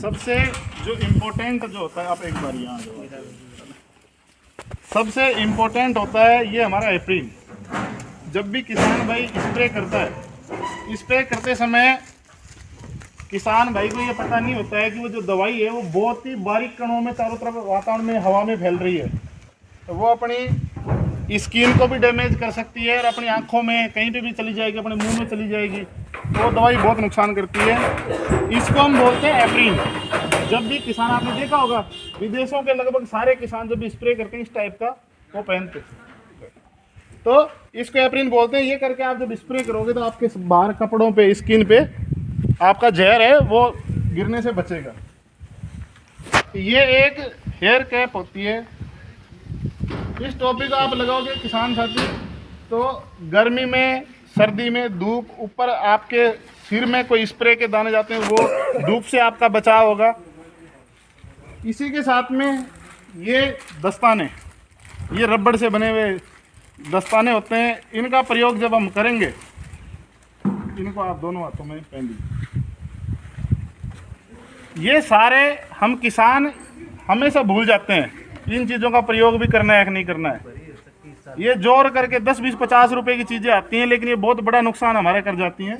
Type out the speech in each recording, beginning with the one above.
सबसे जो इम्पोर्टेंट जो होता है, आप एक बार यहाँ जो सबसे इम्पोर्टेंट होता है ये हमारा एप्रिन। जब भी किसान भाई स्प्रे करता है, स्प्रे करते समय किसान भाई को ये पता नहीं होता है कि वो जो दवाई है वो बहुत ही बारीक कणों में चारों तरफ वातावरण में हवा में फैल रही है, तो वो अपनी स्किन को भी डैमेज कर सकती है और अपनी आंखों में कहीं पे भी चली जाएगी, अपने मुंह में चली जाएगी, वो दवाई बहुत नुकसान करती है। इसको हम बोलते हैं एप्रिन। जब भी किसान, आपने देखा होगा विदेशों के लगभग सारे किसान जब भी स्प्रे करते हैं इस टाइप का वो पहनते हैं, तो इसको एप्रिन बोलते हैं। ये करके आप जब स्प्रे करोगे तो आपके बाहर कपड़ों पे, स्किन पे आपका जहर है वो गिरने से बचेगा। ये एक हेयर कैप होती है, इस टोपी को आप लगाओगे किसान साथी, तो गर्मी में, सर्दी में, धूप ऊपर आपके सिर में कोई स्प्रे के दाने जाते हैं, वो धूप से आपका बचाव होगा। इसी के साथ में ये दस्ताने, ये रबड़ से बने हुए दस्ताने होते हैं, इनका प्रयोग जब हम करेंगे, इनको आप दोनों हाथों में पहन लीजिए। ये सारे हम किसान हमेशा भूल जाते हैं इन चीज़ों का प्रयोग भी करना है कि नहीं करना है। ये जोर करके 10, 20, 50 रुपए की चीज़ें आती हैं, लेकिन ये बहुत बड़ा नुकसान हमारे कर जाती हैं।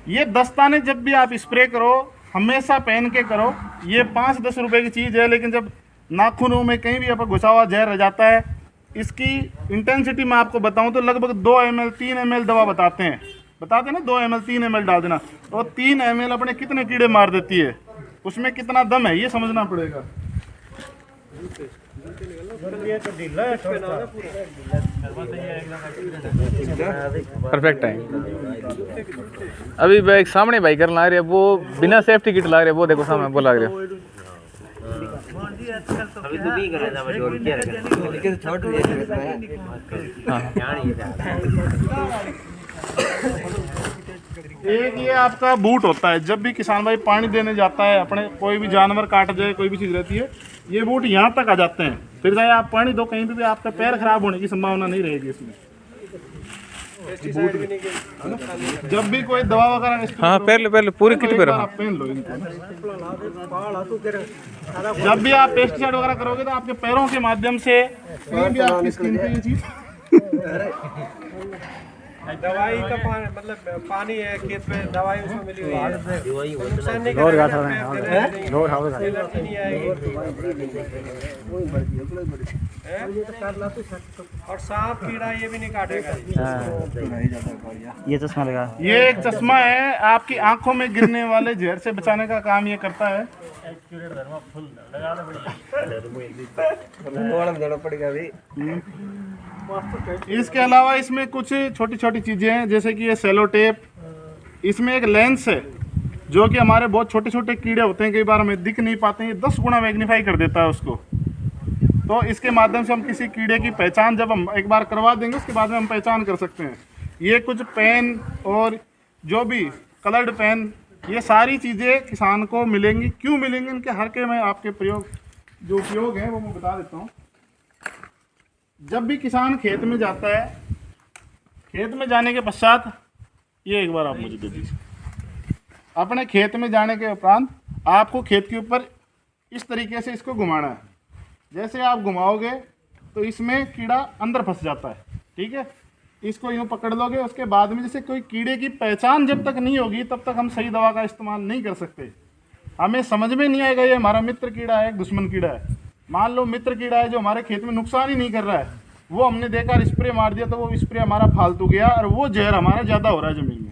ये दस्ताने जब भी आप स्प्रे करो हमेशा पहन के करो। ये 5-10 रुपए की चीज़ है, लेकिन जब नाखूनों में कहीं भी आपका घुसा हुआ जहर रह जाता है, इसकी इंटेंसिटी मैं आपको बताऊं तो लगभग 2 ml 3 ml दवा बताते हैं ना, 2 ml 3 ml डाल देना, तो 3 ml अपने कितने कीड़े मार देती है, उसमें कितना दम है ये समझना पड़ेगा। परफेक्ट है। अभी भाई सामने भाई कर ला रहे, वो बिना सेफ्टी किट ला रहे, वो देखो सामने वो लग रहे। अभी तो भी कर रहा था जो क्या रखा लेकिन छोड़ दिया एक ये आपका बूट होता है, जब भी किसान भाई पानी देने जाता है, अपने कोई भी जानवर काट जाए, कोई भी चीज़ रहती है, ये बूट यहाँ तक आ जाते हैं, फिर चाहे आप पानी दो कहीं पे भी आपका पैर खराब होने की संभावना नहीं रहेगी इसमें। जब भी कोई दवा वगैरह, हाँ पहले पूरी किट पे आप पहन लो इनको। जब भी आप पेस्टिसाइड वगैरह करोगे तो आपके पैरों के माध्यम से कहीं भी आपकी स्किन पे ये चीज दवाई का पानी, मतलब पानी है खेत में, दवाई उसमें मिली हुई है, नुकसान नहीं और सांप कीड़ा ये भी नहीं काटेगा। ये चश्मा लगा, ये एक चश्मा है, आपकी आंखों में गिरने वाले जहर से बचाने का काम ये करता है। इसके अलावा इसमें कुछ छोटी छोटी चीज़ें हैं, जैसे कि ये सेलो टेप, इसमें एक लेंस है जो कि हमारे बहुत छोटे छोटे कीड़े होते हैं, कई बार हमें दिख नहीं पाते हैं, ये 10 गुना मैग्नीफाई कर देता है उसको। तो इसके माध्यम से हम किसी कीड़े की पहचान जब हम एक बार करवा देंगे, उसके बाद में हम पहचान कर सकते हैं। ये कुछ पेन और जो भी कलर्ड पेन, ये सारी चीज़ें किसान को मिलेंगी। क्यों मिलेंगी, इनके हर के मैं आपके प्रयोग जो उपयोग है वो मैं बता देता हूँ। जब भी किसान खेत में जाता है, खेत में जाने के पश्चात, ये एक बार आप मुझे दे दीजिए, अपने खेत में जाने के उपरांत आपको खेत के ऊपर इस तरीके से इसको घुमाना है। जैसे आप घुमाओगे तो इसमें कीड़ा अंदर फंस जाता है, ठीक है। इसको यूँ पकड़ लोगे, उसके बाद में जैसे कोई कीड़े की पहचान जब तक नहीं होगी तब तक हम सही दवा का इस्तेमाल नहीं कर सकते। हमें समझ में नहीं आएगा ये हमारा मित्र कीड़ा है, दुश्मन कीड़ा है। मान लो मित्र कीड़ा है जो हमारे खेत में नुकसान ही नहीं कर रहा है, वो हमने देखा स्प्रे मार दिया तो वो स्प्रे हमारा फालतू गया और वो जहर हमारा ज़्यादा हो रहा है ज़मीन में।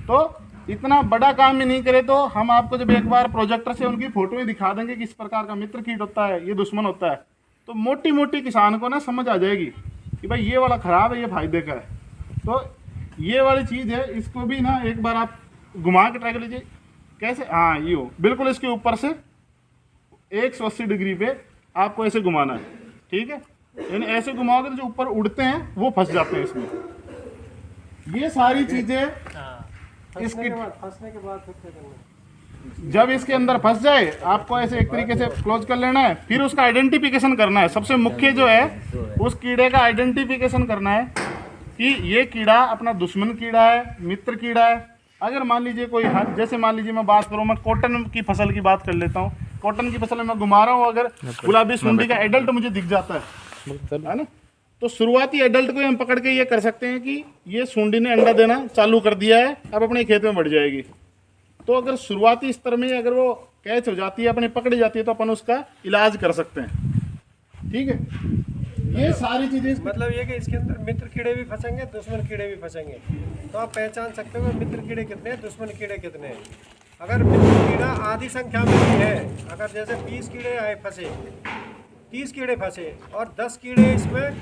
तो इतना बड़ा काम भी नहीं करे तो हम आपको जब एक बार प्रोजेक्टर से उनकी फोटोएं दिखा देंगे कि इस प्रकार का मित्र कीट होता है, ये दुश्मन होता है, तो मोटी मोटी किसान को ना समझ आ जाएगी कि भाई ये वाला ख़राब है, ये फायदे का है। तो ये वाली चीज़ है, इसको भी ना एक बार आप घुमा के ट्राई कर लीजिए। कैसे, हाँ ये हो बिल्कुल इसके ऊपर से 180 डिग्री पे आपको ऐसे घुमाना है, ठीक है। यानी ऐसे घुमाओगे तो जो ऊपर उड़ते हैं वो फंस जाते हैं इसमें। ये सारी चीज़ें इसकी फंसने के बाद जब इसके अंदर फंस जाए आपको ऐसे एक तरीके से क्लोज कर लेना है, फिर उसका आइडेंटिफिकेशन करना है। सबसे मुख्य जो है उस कीड़े का आइडेंटिफिकेशन करना है कि ये कीड़ा अपना दुश्मन कीड़ा है, मित्र कीड़ा है, अगर मान लीजिए कोई हर जैसे मान लीजिए मैं बात करूँ, मैं कॉटन की फसल की बात कर लेता हूँ। कॉटन की फसल में मैं घुमा रहा हूँ, अगर गुलाबी सुंडी का एडल्ट मुझे दिख जाता है ना, तो शुरुआती एडल्ट को हम पकड़ के ये कर सकते हैं कि ये सुंडी ने अंडा देना चालू कर दिया है, अब अपने खेत में बढ़ जाएगी। तो अगर शुरुआती स्तर में अगर वो कैच हो जाती है, अपने पकड़ी जाती है, तो अपन उसका इलाज कर सकते हैं। ठीक है, ये सारी चीजें मतलब ये कि इसके अंदर मित्र कीड़े भी फंसेंगे, दुश्मन कीड़े भी फंसेंगे, तो आप पहचान सकते हो मित्र कीड़े कितने हैं, दुश्मन कीड़े कितने हैं। अगर मित्र कीड़ा आधी संख्या में भी है, अगर जैसे 20 कीड़े आए फंसे, 30 कीड़े फंसे और 10 कीड़े इसमें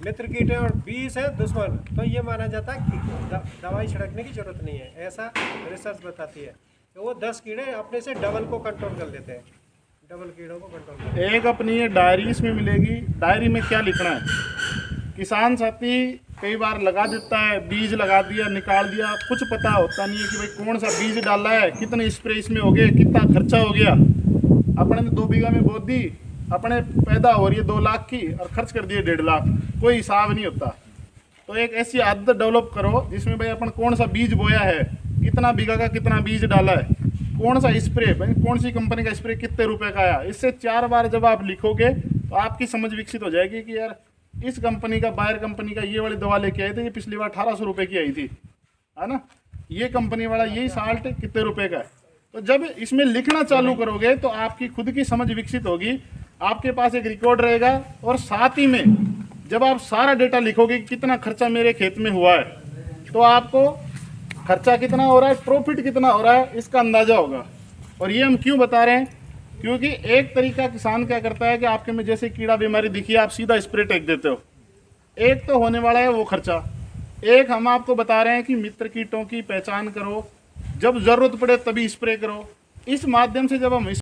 मित्र कीड़े और 20 है दुश्मन, तो ये माना जाता है कि दवाई छिड़कने की जरूरत नहीं है। ऐसा रिसर्च बताती है कि वो 10 कीड़े अपने से डबल को कंट्रोल कर लेते हैं, डबल कीड़ों को कंट्रोल कर लेते हैं। एक अपनी ये डायरी इसमें मिलेगी। डायरी में क्या लिखना है, किसान साथी कई बार लगा देता है, बीज लगा दिया, निकाल दिया, कुछ पता होता नहीं है कि भाई कौन सा बीज डाला है, कितने स्प्रे इसमें हो गए, कितना खर्चा हो गया। अपने ने 2 बीघा में बो दी, अपने पैदा हो रही है 2 लाख की और खर्च कर दिए 1.5 लाख, कोई हिसाब नहीं होता। तो एक ऐसी आदत डेवलप करो जिसमें भाई अपन कौन सा बीज बोया है, कितना बीघा का कितना बीज डाला है, कौन सा स्प्रे, भाई कौन सी कंपनी का स्प्रे कितने रुपए का आया। इससे 4 बार जब आप लिखोगे तो आपकी समझ विकसित हो जाएगी कि यार इस कंपनी का, बायर कंपनी का ये वाली दवा लेके आए थे, ये पिछली बार 1800 रुपये की आई थी, है ना, ये कंपनी वाला यही साल्ट कितने रुपए का है। तो जब इसमें लिखना चालू करोगे तो आपकी खुद की समझ विकसित होगी, आपके पास एक रिकॉर्ड रहेगा, और साथ ही में जब आप सारा डेटा लिखोगे कि कितना खर्चा मेरे खेत में हुआ है, तो आपको खर्चा कितना हो रहा है, प्रॉफिट कितना हो रहा है, इसका अंदाजा होगा। और ये हम क्यों बता रहे हैं, क्योंकि एक तरीका किसान क्या करता है कि आपके में जैसे कीड़ा बीमारी दिखी, आप सीधा स्प्रे टेक देते हो, एक तो होने वाला है वो खर्चा। एक हम आपको बता रहे हैं कि मित्र कीटों की पहचान करो, जब जरूरत पड़े तभी स्प्रे करो। इस माध्यम से जब हम